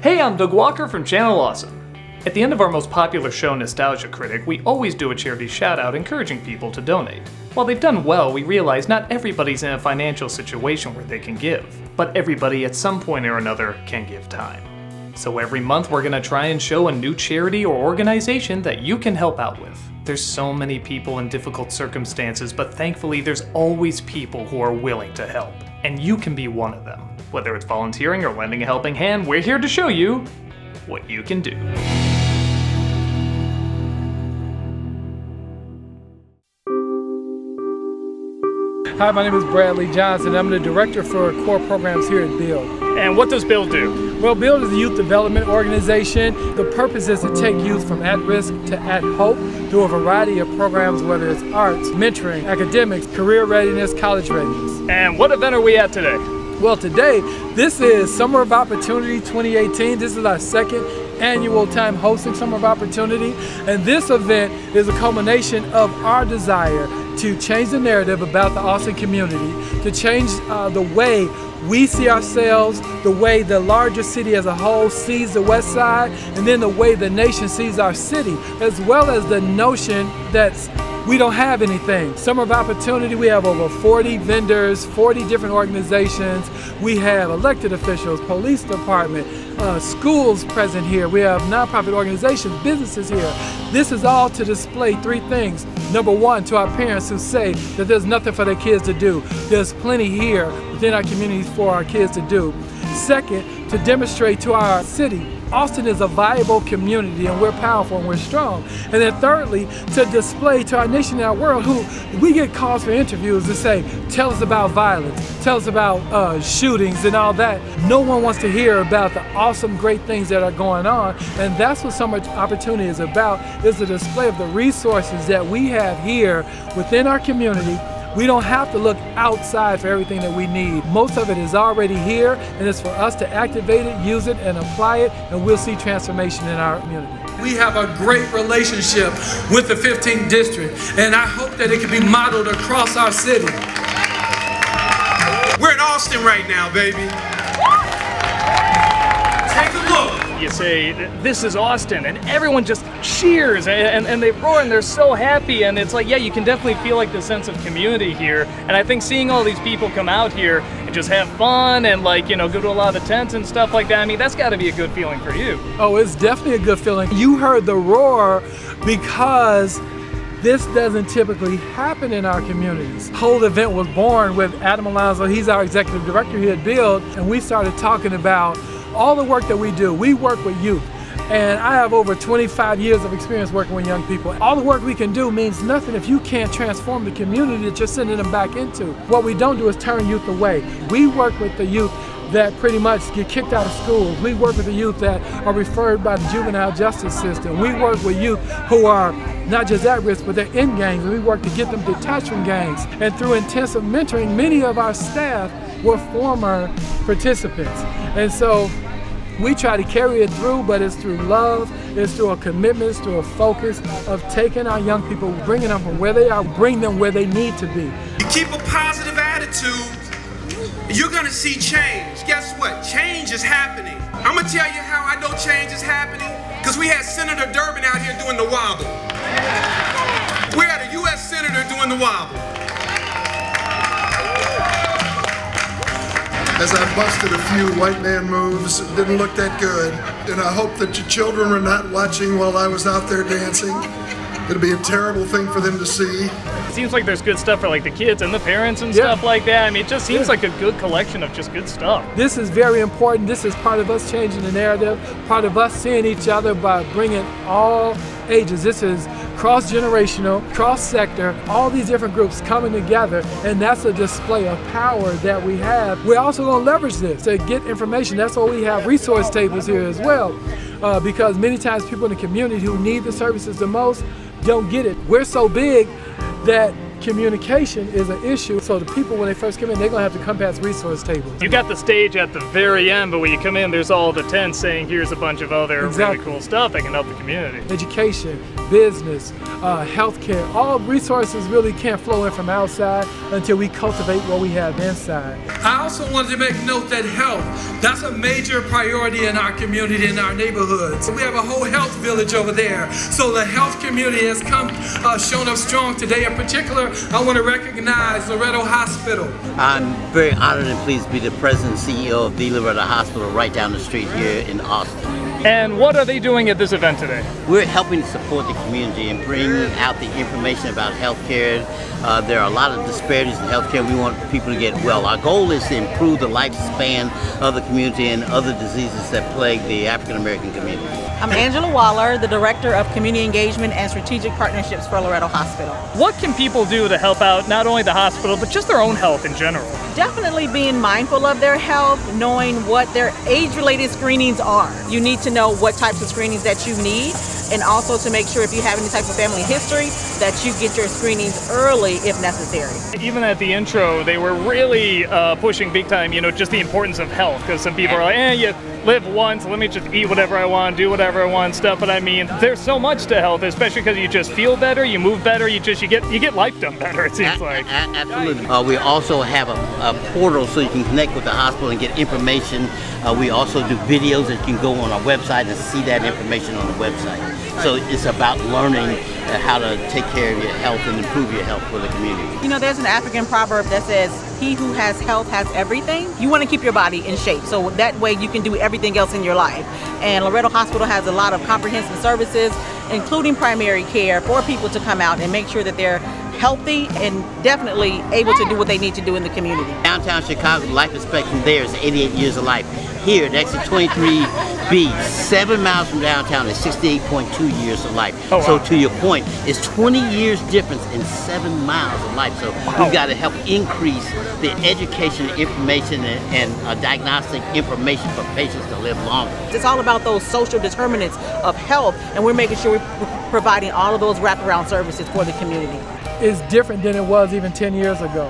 Hey, I'm Doug Walker from Channel Awesome. At the end of our most popular show, Nostalgia Critic, we always do a charity shout-out encouraging people to donate. While they've done well, we realize not everybody's in a financial situation where they can give, but everybody at some point or another can give time. So every month we're gonna try and show a new charity or organization that you can help out with. There's so many people in difficult circumstances, but thankfully there's always people who are willing to help, and you can be one of them. Whether it's volunteering or lending a helping hand, we're here to show you what you can do. Hi, my name is Bradley Johnson. I'm the director for core programs here at BUILD. And what does BUILD do? Well, BUILD is a youth development organization. The purpose is to take youth from at risk to at hope through a variety of programs, whether it's arts, mentoring, academics, career readiness, college readiness. And what event are we at today? Well, today, this is Summer of Opportunity 2018. This is our second annual time hosting Summer of Opportunity. And this event is a culmination of our desire to change the narrative about the Austin community, to change the way we see ourselves, the way the larger city as a whole sees the West Side, and then the way the nation sees our city, as well as the notion that we don't have anything. Summer of Opportunity, we have over 40 vendors, 40 different organizations. We have elected officials, police department, schools present here. We have nonprofit organizations, businesses here. This is all to display three things. Number one, to our parents who say that there's nothing for their kids to do. There's plenty here within our communities for our kids to do. Second, to demonstrate to our city, Austin is a viable community and we're powerful and we're strong. And then thirdly, to display to our nation and our world who we get calls for interviews to say, tell us about violence, tell us about shootings and all that. No one wants to hear about the awesome, great things that are going on. And that's what Summer Opportunity is about, is the display of the resources that we have here within our community. We don't have to look outside for everything that we need. Most of it is already here, and it's for us to activate it, use it, and apply it, and we'll see transformation in our community. We have a great relationship with the 15th District, and I hope that it can be modeled across our city. We're in Austin right now, baby. Take a look. You say, this is Austin, and everyone just cheers, and they roar, and they're so happy, and it's like, yeah, you can definitely feel like the sense of community here, and I think seeing all these people come out here and just have fun, and like, you know, go to a lot of tents and stuff like that, I mean, that's gotta be a good feeling for you. Oh, it's definitely a good feeling. You heard the roar because this doesn't typically happen in our communities. The whole event was born with Adam Alonzo. He's our executive director here at BUILD, and we started talking about all the work that we do. We work with youth, and I have over 25 years of experience working with young people. All the work we can do means nothing if you can't transform the community that you're sending them back into. What we don't do is turn youth away. We work with the youth that pretty much get kicked out of schools. We work with the youth that are referred by the juvenile justice system. We work with youth who are not just at risk, but they're in gangs, and we work to get them detached from gangs. And through intensive mentoring, many of our staff were former participants. And so we try to carry it through, but it's through love, it's through a commitment, it's through a focus of taking our young people, bringing them from where they are, bring them where they need to be. You keep a positive attitude, you're gonna see change. Guess what? Change is happening. I'm gonna tell you how I know change is happening, because we had Senator Durbin out here doing the wobble. We had a U.S. Senator doing the wobble. As I busted a few white man moves, it didn't look that good. And I hope that your children were not watching while I was out there dancing. It'll be a terrible thing for them to see. It seems like there's good stuff for like the kids and the parents and stuff like that. I mean, it just seems like a good collection of just good stuff. This is very important. This is part of us changing the narrative, part of us seeing each other by bringing all ages. This is cross-generational, cross-sector, all these different groups coming together, and that's a display of power that we have. We're also going to leverage this to get information. That's why we have resource tables here as well, because many times people in the community who need the services the most don't get it. We're so big that communication is an issue. So the people, when they first come in, they're gonna have to come past resource tables. You got the stage at the very end, but when you come in, there's all the tents saying, here's a bunch of other really cool stuff that can help the community. Education, business, healthcare, all resources really can't flow in from outside until we cultivate what we have inside. I also wanted to make note that health, that's a major priority in our community, in our neighborhoods. We have a whole health village over there. So the health community has come, shown up strong today. In particular, I want to recognize Loretto Hospital. I'm very honored and pleased to be the president and CEO of the Loretto Hospital right down the street here in Austin. And what are they doing at this event today? We're helping to support the community and bringing out the information about healthcare. There are a lot of disparities in healthcare. We want people to get well. Our goal is to improve the lifespan of the community and other diseases that plague the African American community. I'm Angela Waller, the Director of Community Engagement and Strategic Partnerships for Loretto Hospital. What can people do to help out not only the hospital, but just their own health in general? Definitely being mindful of their health, knowing what their age-related screenings are. You need to know what types of screenings that you need, and also to make sure if you have any type of family history that you get your screenings early if necessary. Even at the intro, they were really pushing big time, you know, just the importance of health, because some people are like, you live once, let me just eat whatever I want, do whatever I want, stuff. But I mean, there's so much to health, especially because you just feel better, you move better, you get life done better, it seems like. Absolutely. We also have a portal so you can connect with the hospital and get information. We also do videos that you can go on our website and see that information on the website. So it's about learning how to take care of your health and improve your health for the community. You know, there's an African proverb that says, he who has health has everything. You want to keep your body in shape, so that way you can do everything else in your life. And Loretto Hospital has a lot of comprehensive services, including primary care, for people to come out and make sure that they're healthy and definitely able to do what they need to do in the community. Downtown Chicago, life expectancy there is 88 years of life. Here at exit 23B, 7 miles from downtown, is 68.2 years of life. Oh, wow. So to your point, it's 20 years difference in 7 miles of life. So we've got to help increase the education, information, and diagnostic information for patients to live longer. It's all about those social determinants of health, and we're making sure we're providing all of those wraparound services for the community. It's different than it was even 10 years ago.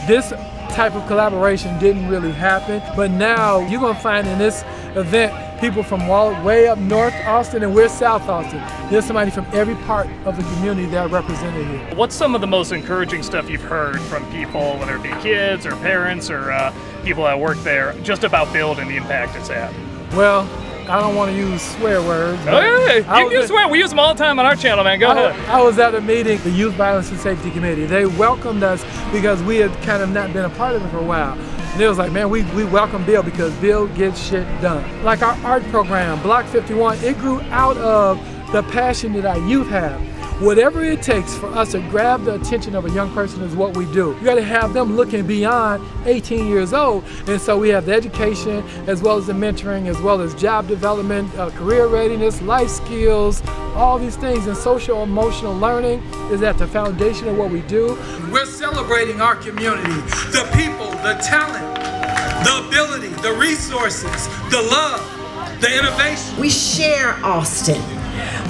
This type of collaboration didn't really happen, but now you're going to find in this event people from way up north Austin, and we're South Austin. There's somebody from every part of the community that are represented here. What's some of the most encouraging stuff you've heard from people, whether it be kids or parents or people that work there, just about Build and the impact it's had? Well, I don't want to use swear words. Hey, you can swear. We use them all the time on our channel, man. Go ahead. I was at a meeting, the Youth Violence and Safety Committee. They welcomed us because we had kind of not been a part of it for a while. And it was like, man, we welcome Bill because Bill gets shit done. Like our art program, Block 51, it grew out of the passion that our youth have. Whatever it takes for us to grab the attention of a young person is what we do. You got to have them looking beyond 18 years old. And so we have the education, as well as the mentoring, as well as job development, career readiness, life skills, all these things. And social emotional learning is at the foundation of what we do. We're celebrating our community, the people, the talent, the ability, the resources, the love, the innovation. We share Austin.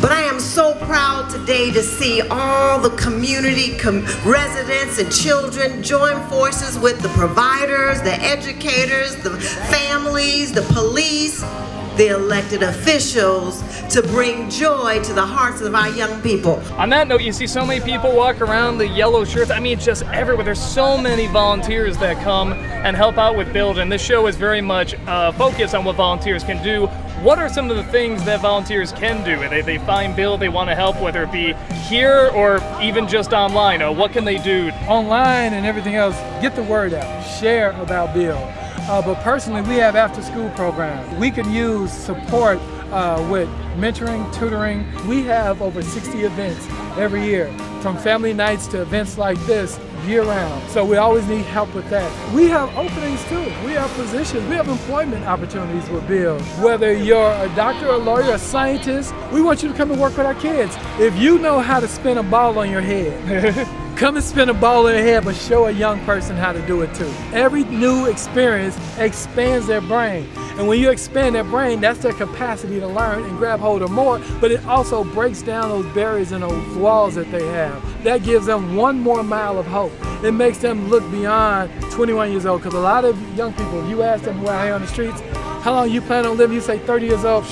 But I am so proud today to see all the community residents and children join forces with the providers, the educators, the families, the police, the elected officials to bring joy to the hearts of our young people. On that note, you see so many people walk around the yellow shirts. I mean, it's just everywhere. There's so many volunteers that come and help out with Build, and this show is very much focused on what volunteers can do. What are some of the things that volunteers can do? They find Build, they want to help, whether it be here or even just online. What can they do? Online and everything else, get the word out, share about Build. But personally, we have after-school programs. We could use support with mentoring, tutoring. We have over 60 events every year, from family nights to events like this, year-round. So we always need help with that. We have openings too. We have positions. We have employment opportunities with Build. Whether you're a doctor, a lawyer, a scientist, we want you to come and work with our kids. If you know how to spin a ball on your head, come and spin a ball in their head, but show a young person how to do it too. Every new experience expands their brain. And when you expand their brain, that's their capacity to learn and grab hold of more, but it also breaks down those barriers and those walls that they have. That gives them one more mile of hope. It makes them look beyond 21 years old, because a lot of young people, you ask them who are here on the streets, how long you plan on living? You say 30 years old.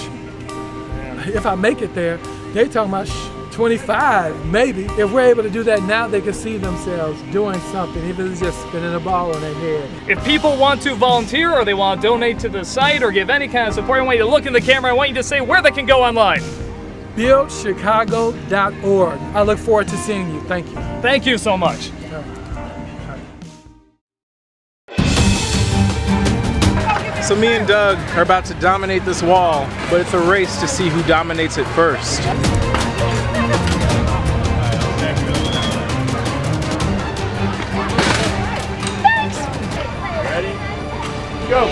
If I make it there, they talking about 25, maybe. If we're able to do that now, they can see themselves doing something, even if it's just spinning a ball in their head. If people want to volunteer or they want to donate to the site or give any kind of support, I want you to look in the camera. I want you to say where they can go online. BuildChicago.org. I look forward to seeing you. Thank you. Thank you so much. So me and Doug are about to dominate this wall, but it's a race to see who dominates it first. Ready? Go!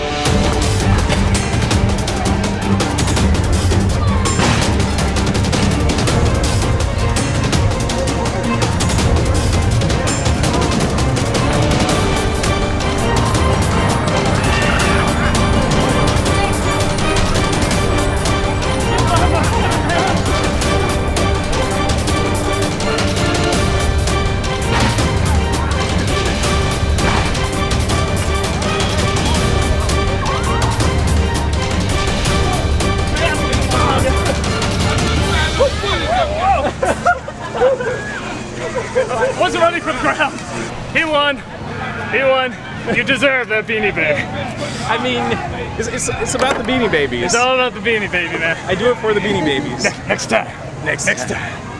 Wasn't ready for the ground. He won. He won. You deserve that Beanie Baby. I mean, it's about the Beanie Babies. It's all about the Beanie Baby, man. I do it for the Beanie Babies. Next time. Next time.